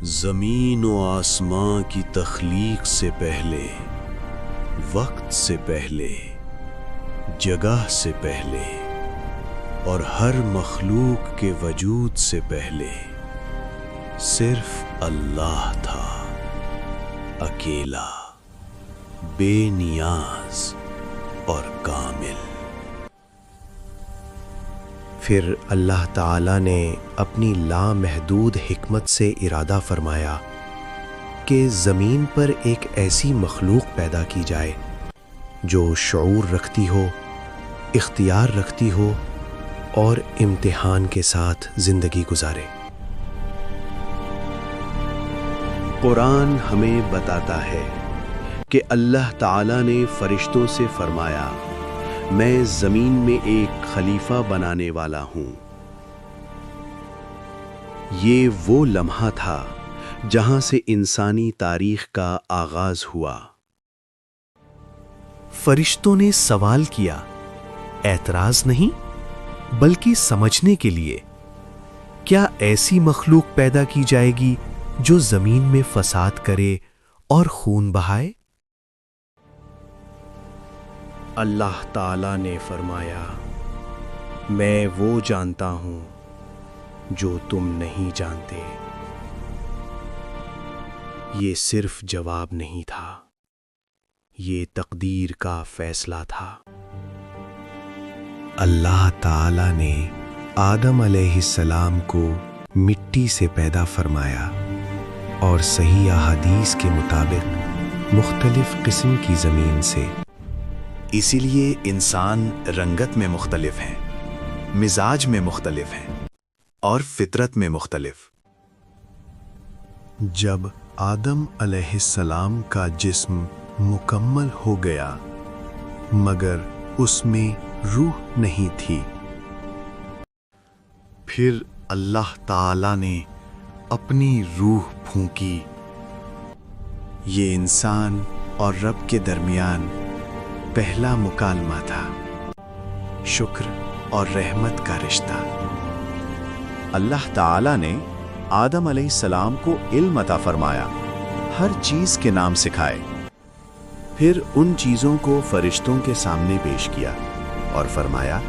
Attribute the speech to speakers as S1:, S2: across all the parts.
S1: زمین و آسمان کی تخلیق سے پہلے، وقت سے پہلے، جگہ سے پہلے اور ہر مخلوق کے وجود سے پہلے صرف اللہ تھا، اکیلا، بے نیاز اور کامل۔
S2: پھر اللہ تعالیٰ نے اپنی لامحدود حکمت سے ارادہ فرمایا کہ زمین پر ایک ایسی مخلوق پیدا کی جائے جو شعور رکھتی ہو، اختیار رکھتی ہو اور امتحان کے ساتھ زندگی گزارے۔
S1: قرآن ہمیں بتاتا ہے کہ اللہ تعالیٰ نے فرشتوں سے فرمایا، میں زمین میں ایک خلیفہ بنانے والا ہوں۔ یہ وہ لمحہ تھا جہاں سے انسانی تاریخ کا آغاز ہوا۔
S2: فرشتوں نے سوال کیا، اعتراض نہیں بلکہ سمجھنے کے لیے، کیا ایسی مخلوق پیدا کی جائے گی جو زمین میں فساد کرے اور خون بہائے؟
S1: اللہ تعالیٰ نے فرمایا، میں وہ جانتا ہوں جو تم نہیں جانتے۔ یہ صرف جواب نہیں تھا، یہ تقدیر کا فیصلہ تھا۔
S2: اللہ تعالیٰ نے آدم علیہ السلام کو مٹی سے پیدا فرمایا اور صحیح احادیث کے مطابق مختلف قسم کی زمین سے۔
S3: اسی لیے انسان رنگت میں مختلف ہیں، مزاج میں مختلف ہیں اور فطرت میں مختلف۔
S1: جب آدم علیہ السلام کا جسم مکمل ہو گیا مگر اس میں روح نہیں تھی، پھر اللہ تعالیٰ نے اپنی روح پھونکی۔ یہ انسان اور رب کے درمیان پہلا مکالمہ تھا، شکر اور رحمت کا رشتہ۔
S3: اللہ تعالیٰ نے آدم علیہ السلام کو علم عطا فرمایا، ہر چیز کے نام سکھائے۔
S1: پھر ان چیزوں کو فرشتوں کے سامنے پیش کیا اور فرمایا،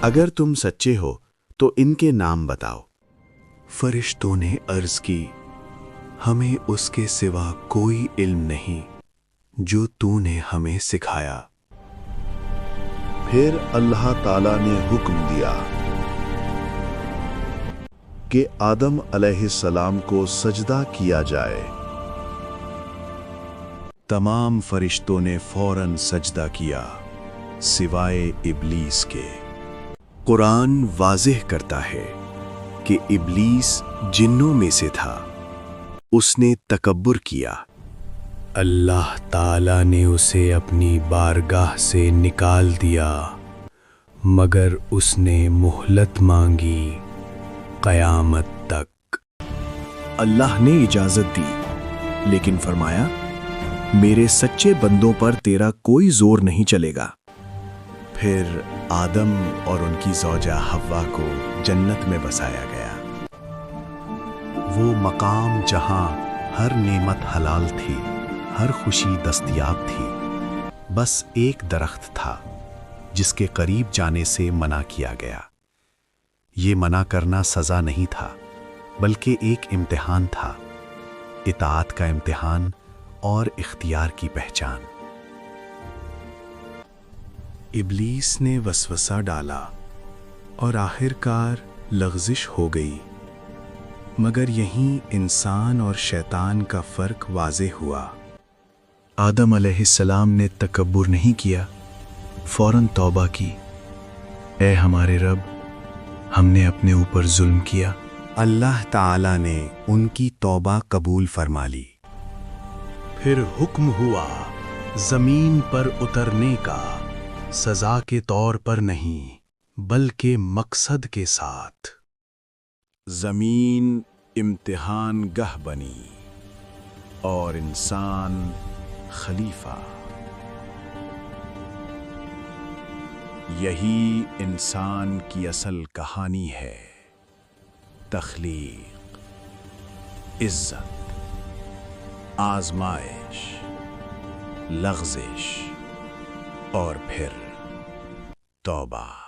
S1: اگر تم سچے ہو تو ان کے نام بتاؤ۔ فرشتوں نے عرض کی، ہمیں اس کے سوا کوئی علم نہیں جو تو نے ہمیں سکھایا۔ پھر اللہ تعالیٰ نے حکم دیا کہ آدم علیہ السلام کو سجدہ کیا جائے۔ تمام فرشتوں نے فوراً سجدہ کیا سوائے ابلیس کے۔ قرآن واضح کرتا ہے کہ ابلیس جنوں میں سے تھا، اس نے تکبر کیا۔ اللہ تعالیٰ نے اسے اپنی بارگاہ سے نکال دیا مگر اس نے مہلت مانگی قیامت تک۔ اللہ نے اجازت دی لیکن فرمایا، میرے سچے بندوں پر تیرا کوئی زور نہیں چلے گا۔ پھر آدم اور ان کی زوجہ حوا کو جنت میں بسایا گیا، وہ مقام جہاں ہر نعمت حلال تھی، ہر خوشی دستیاب تھی۔ بس ایک درخت تھا جس کے قریب جانے سے منع کیا گیا۔ یہ منع کرنا سزا نہیں تھا بلکہ ایک امتحان تھا، اطاعت کا امتحان اور اختیار کی پہچان۔ ابلیس نے وسوسہ ڈالا اور آخرکار لغزش ہو گئی، مگر یہیں انسان اور شیطان کا فرق واضح ہوا۔ آدم علیہ السلام نے تکبر نہیں کیا، فوراً توبہ کی، اے ہمارے رب، ہم نے اپنے اوپر ظلم کیا۔ اللہ تعالیٰ نے ان کی توبہ قبول فرما لی۔ پھر حکم ہوا زمین پر اترنے کا، سزا کے طور پر نہیں بلکہ مقصد کے ساتھ۔ زمین امتحان گاہ بنی اور انسان خلیفہ۔ یہی انسان کی اصل کہانی ہے، تخلیق۔ عزت، آزمائش، لغزش اور پھر توبہ۔